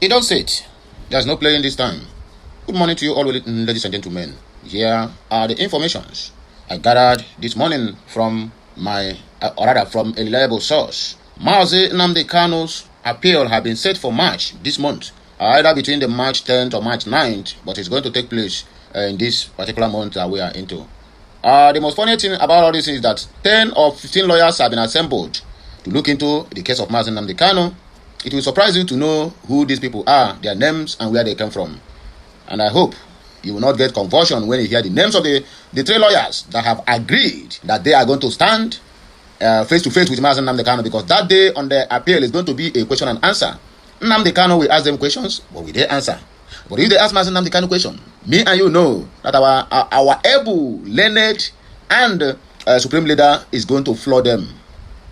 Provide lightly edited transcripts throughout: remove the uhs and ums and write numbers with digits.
It don't sit. There's no playing this time. Good morning to you all, ladies and gentlemen. Here are the informations I gathered this morning from from a reliable source. Mazi Nnamdi Kanu's appeal have been set for March this month, either between the March 10th or March 9th, but it's going to take place in this particular month that we are into. The most funny thing about all this is that 10 or 15 lawyers have been assembled to look into the case of Mazi Nnamdi Kanu. It will surprise you to know who these people are, their names, and where they come from. And I hope you will not get confusion when you hear the names of the three lawyers that have agreed that they are going to stand face to face with Mazi Nnamdi Kanu, because that day on the appeal is going to be a question and answer. Nnamdi Kanu will ask them questions, but will they answer? But if they ask Mazi Nnamdi Kanu question, me and you know that our able, learned, and supreme leader is going to floor them.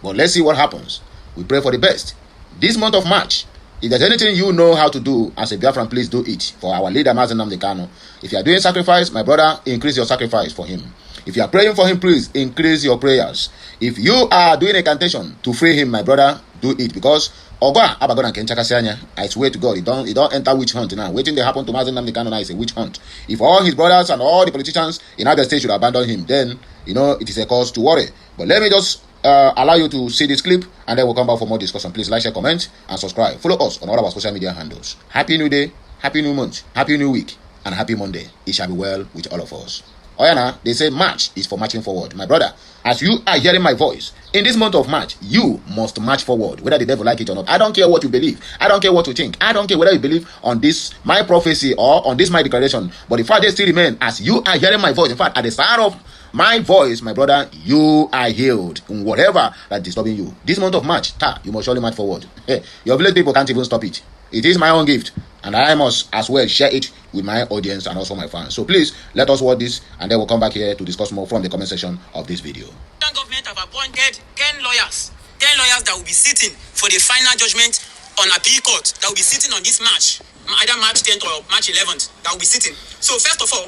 But let's see what happens. We pray for the best. This month of March, if there's anything you know how to do as a Biafran, please do it for our leader Mazi Nnamdi Kanu. If you are doing sacrifice, my brother, increase your sacrifice for him. If you are praying for him, please increase your prayers. If you are doing a cantation to free him, my brother, do it, because I swear to God, you don't enter witch hunt now. Waiting they happen to Mazi Nnamdi Kanu now is a witch hunt. If all his brothers and all the politicians in other states should abandon him, then it is a cause to worry. But let me just allow you to see this clip, and then we'll come back for more discussion. Please like, share, comment, and subscribe. Follow us on all our social media handles. Happy New Day, Happy New Month, Happy New Week, and Happy Monday. It shall be well with all of us. Oyana, they say March is for marching forward. My brother, as you are hearing my voice, in this month of March, you must march forward, whether the devil like it or not. I don't care what you believe. I don't care what you think. I don't care whether you believe on this, my prophecy, or on this, my declaration. But the fact they still remain, as you are hearing my voice, in fact, at the start of my voice, my brother, you are healed in whatever that is disturbing you. This month of March, you must surely march forward. Hey, your village people can't even stop it. It is my own gift, and I must as well share it with my audience and also my fans. So please, let us watch this, and then we'll come back here to discuss more from the comment section of this video. The government have appointed 10 lawyers that will be sitting for the final judgment on appeal court, that will be sitting on this March, either March 10th or March 11th, that will be sitting. So first of all,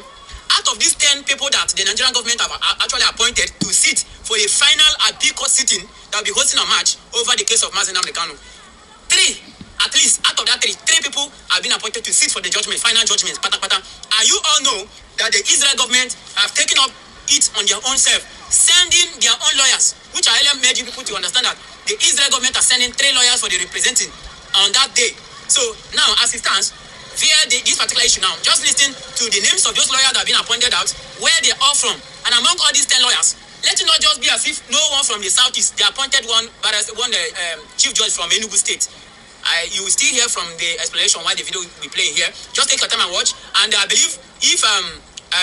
out of these 10 people that the Nigerian government have actually appointed to sit for a final appeal court sitting that will be hosting on March over the case of Mazi Nnamdi Kanu, at least out of that three people have been appointed to sit for the judgment, final judgment, And you all know that the Israel government have taken up it on their own self, sending their own lawyers, which I earlier made you people to understand that the Israel government are sending 3 lawyers for the representing on that day. So now, as it stands, via this particular issue now, just listen to the names of those lawyers that have been appointed out, where they are from, and among all these 10 lawyers, let it not just be as if no one from the southeast, they appointed one chief judge from Enugu State. You will still hear from the explanation why the video will be playing here. Just take your time and watch. And I believe if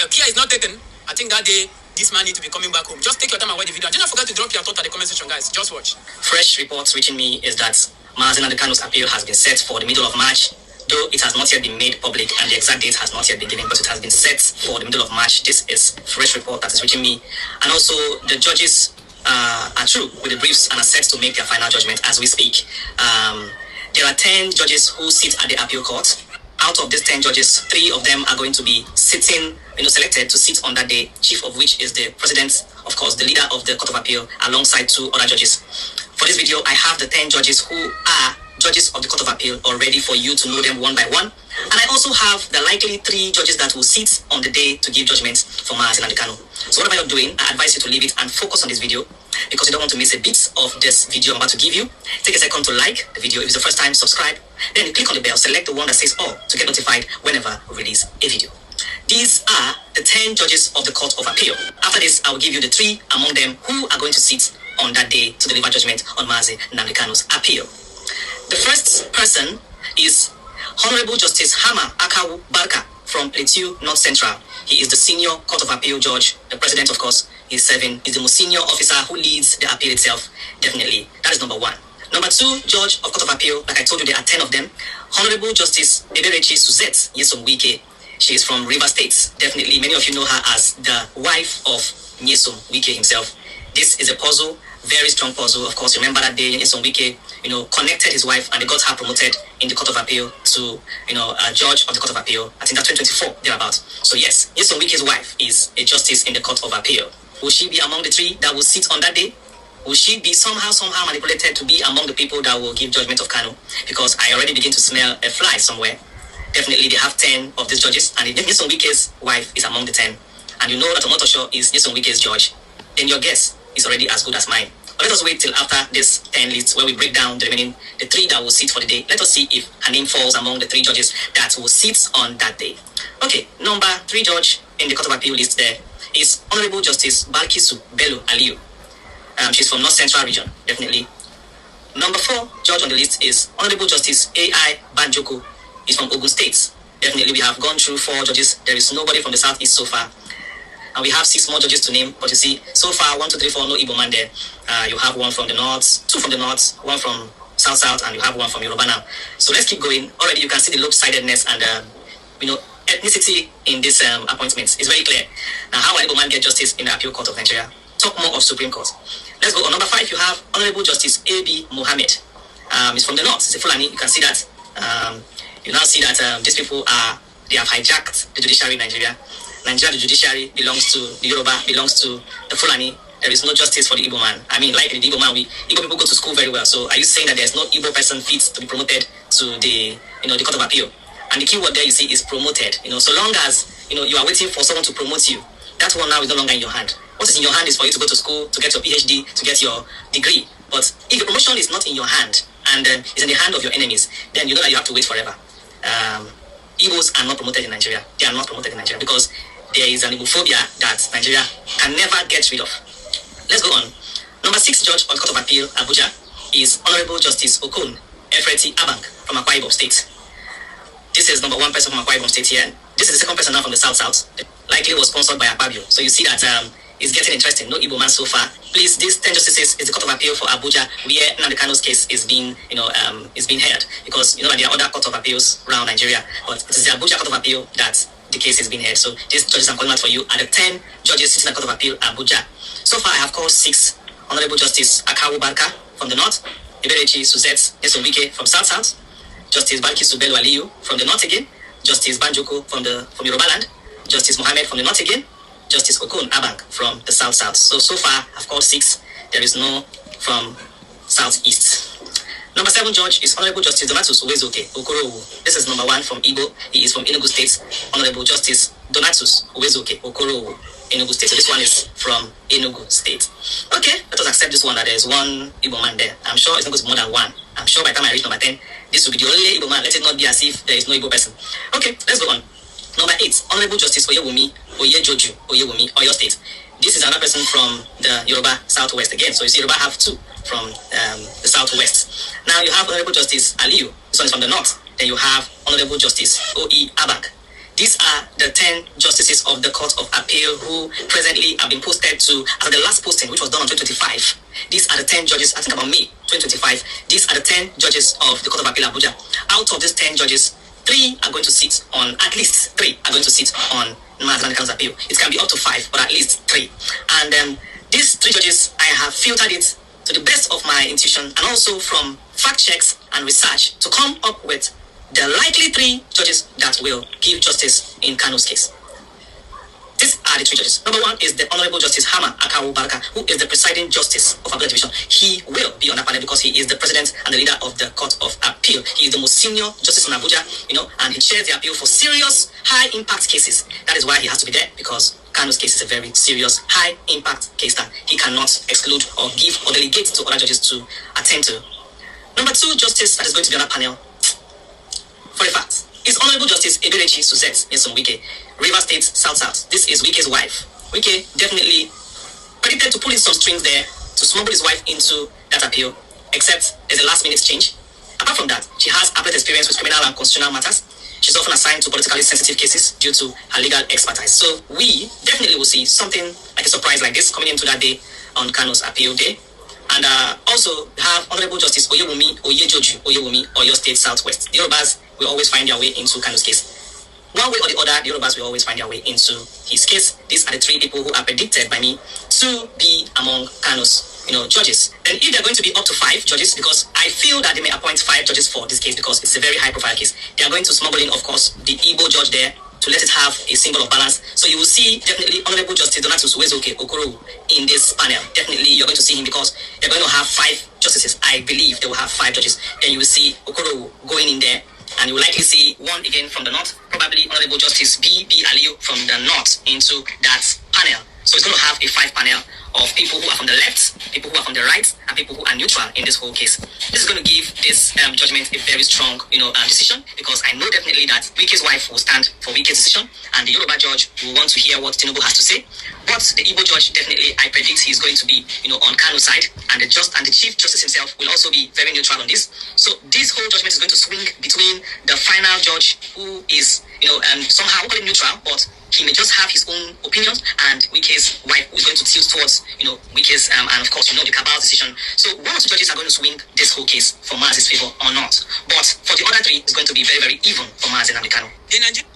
Kia is not taken, I think that day this man needs to be coming back home. Just take your time and watch the video. And do not forget to drop your thought at the comment section, guys. Just watch. Fresh reports reaching me is that Mazi Nnamdi Kanu's appeal has been set for the middle of March, though it has not yet been made public and the exact date has not yet been given, but it has been set for the middle of March. This is fresh report that is reaching me. And also the judges are through with the briefs and are set to make their final judgment as we speak. There are 10 judges who sit at the appeal court. Out of these 10 judges, 3 of them are going to be sitting, selected to sit on that day, chief of which is the president, of course, the leader of the Court of Appeal, alongside 2 other judges. For this video, I have the 10 judges who are judges of the Court of Appeal already for you to know them one by one. And I also have the likely 3 judges that will sit on the day to give judgment for Mazi Nnamdi Kanu. So what am I not doing? I advise you to leave it and focus on this video, because you don't want to miss a bit of this video I'm about to give you. Take a second to like the video. If it's the first time, subscribe. Then you click on the bell, select the one that says all to get notified whenever we release a video. These are the 10 judges of the Court of Appeal. After this, I will give you the 3 among them who are going to sit on that day to deliver judgment on Mazi Nnamdi Kanu's appeal. The first person is Honorable Justice Hama Akawu Barka from Plateau North Central. He is the senior Court of Appeal judge. The president, of course, is serving. He's the most senior officer who leads the appeal itself. Definitely. That is number 1. Number 2, judge of Court of Appeal. Like I told you, there are 10 of them. Honorable Justice Eberechi Suzette Nyesom Wike. She is from River State. Definitely, many of you know her as the wife of Nyesom Wike himself. This is a puzzle, very strong puzzle. Of course, remember that day Nyesom Wike, connected his wife and they got her promoted in the Court of Appeal to, a judge of the Court of Appeal. I think that's 2024, thereabouts. So yes, Nyesom Wike's wife is a justice in the Court of Appeal. Will she be among the 3 that will sit on that day? will she be somehow manipulated to be among the people that will give judgment of Kanu? Because I already begin to smell a fly somewhere. Definitely they have 10 of these judges, and if Nyesom Wike's wife is among the 10, and you know that Omotosho is Nyesom Wike's judge, then your guess is already as good as mine. But let us wait till after this 10 list where we break down the 3 that will sit for the day. Let us see if her name falls among the 3 judges that will sit on that day. Okay, number 3 judge in the Court of Appeal list there is Honorable Justice Balkisu Bello Aliyu. She's from North Central Region, definitely. Number 4 judge on the list is Honorable Justice A.I. Banjoko. He's from Ogun State. Definitely, we have gone through 4 judges. There is nobody from the Southeast so far. And we have 6 more judges to name. But you see, so far, 1, 2, 3, 4, no Igbo man there. You have 1 from the North, 2 from the North, 1 from South, and you have 1 from Yoruba now. So let's keep going. Already, you can see the lopsidedness and, ethnicity in this appointments. It's very clear. Now, how will Igbo man get justice in the Appeal Court of Nigeria? Talk more of Supreme Court. Let's go on number 5. You have Honorable Justice A.B. Mohammed. He's from the North. He's a Fulani. You can see that. You now see that these people they have hijacked the judiciary in Nigeria. Nigeria, the judiciary belongs to the Yoruba, belongs to the Fulani. There is no justice for the Igbo man. I mean, like in the Igbo man, Igbo people go to school very well. So are you saying that there's no Igbo person fit to be promoted to the Court of Appeal? And the key word there you see is promoted. So long as you are waiting for someone to promote you, that one now is no longer in your hand. What is in your hand is for you to go to school, to get your PhD, to get your degree. But if the promotion is not in your hand and is in the hand of your enemies, then you know that you have to wait forever. Igbos are not promoted in Nigeria. They are not promoted in Nigeria because there is an Igbophobia that Nigeria can never get rid of. Let's go on. Number 6 judge on the Court of Appeal, Abuja, is Honorable Justice Okun Efreti Abang from Akwa Ibom State. This is number 1 person from Akwa Ibom State here. This is the 2nd person now from the South. Likely was sponsored by Akpabio. So you see that it's getting interesting. No Igbo man so far. Please, these 10 justices is the Court of Appeal for Abuja, where Nnamdi Kanu's case is being, is being heard. Because you know that there are other Court of Appeals around Nigeria, but it is the Abuja Court of Appeal that the case is being heard. So these judges I'm calling out for you are the 10 judges sitting in the Court of Appeal, Abuja. So far, I have called 6. Honorable Justice Akawu Barka from the North, Iberechi Suzette Nyesom Wike from South, Justice Balkisu Bello Aliyu from the North again, Justice Banjoko from Yoruba land, Justice Mohammed from the North again, Justice Okun Abang from the South. So far, I've called 6. There is no from Southeast. Number 7 judge is Honorable Justice Donatus Uwezoke Okorowo. This is number 1 from Igbo. He is from Enugu State. Honorable Justice Donatus Uwezoke Okorowo, Enugu State. So this one is from Enugu State. Okay, let us accept this one that there is 1 Igbo man there. I'm sure it's not going to be more than 1. I'm sure by the time I reach number 10, this will be the only Igbo man. Let it not be as if there is no Igbo person. Okay, let's go on. Number 8, Honorable Justice Oyewumi Oyejoju Oyewumi, Oyo State. This is another person from the Yoruba Southwest again. So you see, Yoruba have 2 from the Southwest. Now you have Honorable Justice Aliyu. This one is from the North. Then you have Honorable Justice O.E. Abang. These are the 10 justices of the Court of Appeal who presently have been posted to, as the last posting, which was done on 2025. These are the 10 judges, I think about May 2025. These are the 10 judges of the Court of Appeal Abuja. Out of these 10 judges, 3 are going to sit on, at least 3 are going to sit on Nnamdi Kanu's appeal. It can be up to 5, but at least 3. And these 3 judges, I have filtered it to the best of my intuition and also from fact checks and research to come up with the likely 3 judges that will give justice in Kanu's case. These are the 3 judges. Number 1 is the Honorable Justice Hama Akawu Baraka, who is the presiding justice of Abuja Division. He will be on that panel because he is the president and the leader of the Court of Appeal. He is the most senior justice in Abuja, and he chairs the appeal for serious, high-impact cases. That is why he has to be there, because Kanu's case is a very serious, high-impact case that he cannot exclude or give or delegate to other judges to attend to. Number 2 justice that is going to be on that panel, for a fact, is Honorable Justice Eberechi Suzette Nyesom Wike, River State South. This is Wike's wife. Wike definitely predicted to pull in some strings there to smuggle his wife into that appeal, except there's a last-minute change. Apart from that, she has appellate experience with criminal and constitutional matters. She's often assigned to politically sensitive cases due to her legal expertise. So we definitely will see something like a surprise like this coming into that day on Kanu's appeal day. And also have Honorable Justice Oyewumi Oyejoju Oyewumi, Oyo State Southwest. The Yorubas will always find their way into Kanu's case. One way or the other, the Yorubas will always find their way into his case. These are the 3 people who are predicted by me to be among Kanu's judges. Then if they're going to be up to 5 judges, because I feel that they may appoint 5 judges for this case because it's a very high-profile case, they are going to smuggle in, of course, the Igbo judge there to to let it have a symbol of balance. So you will see definitely Honorable Justice Donatus Uwezoke Okoro in this panel. Definitely you're going to see him because they're going to have 5 justices. I believe they will have 5 judges. Then you will see Okoro going in there. And you will likely see one again from the north, probably Honorable Justice B.B. Aliyu from the north into that panel. So it's going to have a 5 panel of people who are from the left, people who are from the right, and people who are neutral in this whole case. This is going to give this judgment a very strong, decision, because I know definitely that Wike's wife will stand for Wike's decision, and the Yoruba judge will want to hear what Tinubu has to say. But the Igbo judge definitely, I predict he's going to be, on Kanu's side, and the Chief Justice himself will also be very neutral on this. So this whole judgment is going to swing between the final judge, who is, somehow neutral, but he may just have his own opinions, and Wike's wife is going to tilt towards, Wike's, and of course, the cabal's decision. So one or two judges are going to swing this whole case for Maaz's favor or not. But for the other 3, it's going to be very, very even for Maaz and Kanu.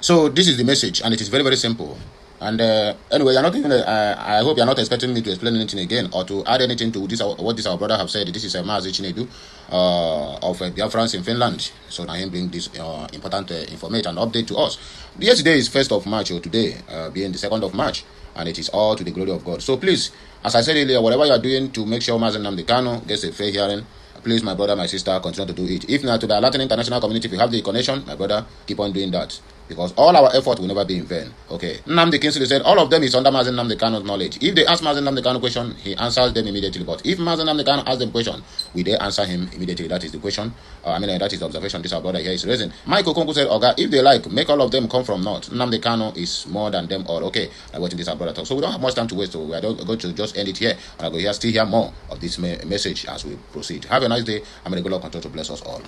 So this is the message, and it is very, very simple. And anyway, you're not even. I hope you're not expecting me to explain anything again or to add anything to this. What this our brother have said. This is Maaz Chinedu of Biafrans in Finland. So now him bring this important information and update to us. Yesterday is 1st of March, or today being the 2nd of March, and it is all to the glory of God. So please, as I said earlier, whatever you are doing to make sure Maaz Nnamdi Kanu gets a fair hearing, please, my brother, my sister, continue to do it. If not, to the Latin international community, if you have the connection, my brother, keep on doing that. Because all our effort will never be in vain. Okay. Nnamdi Kingsley said all of them is under Maaz Nnamdi Kanu's knowledge. If they ask Maaz Nnamdi Kanu question, he answers them immediately. But if Maaz Nnamdi Kanu asks them question, we they answer him immediately. That is the question. That is the observation this our brother here is raising. Michael Konku said, Oga, if they like, make all of them come from north. Nnamdi Kanu is more than them all. Okay. I'm watching this our brother talk. So we don't have much time to waste. So we are going to just end it here. And I go here still hear more of this message as we proceed. Have a nice day. I'm going to go continue to bless us all.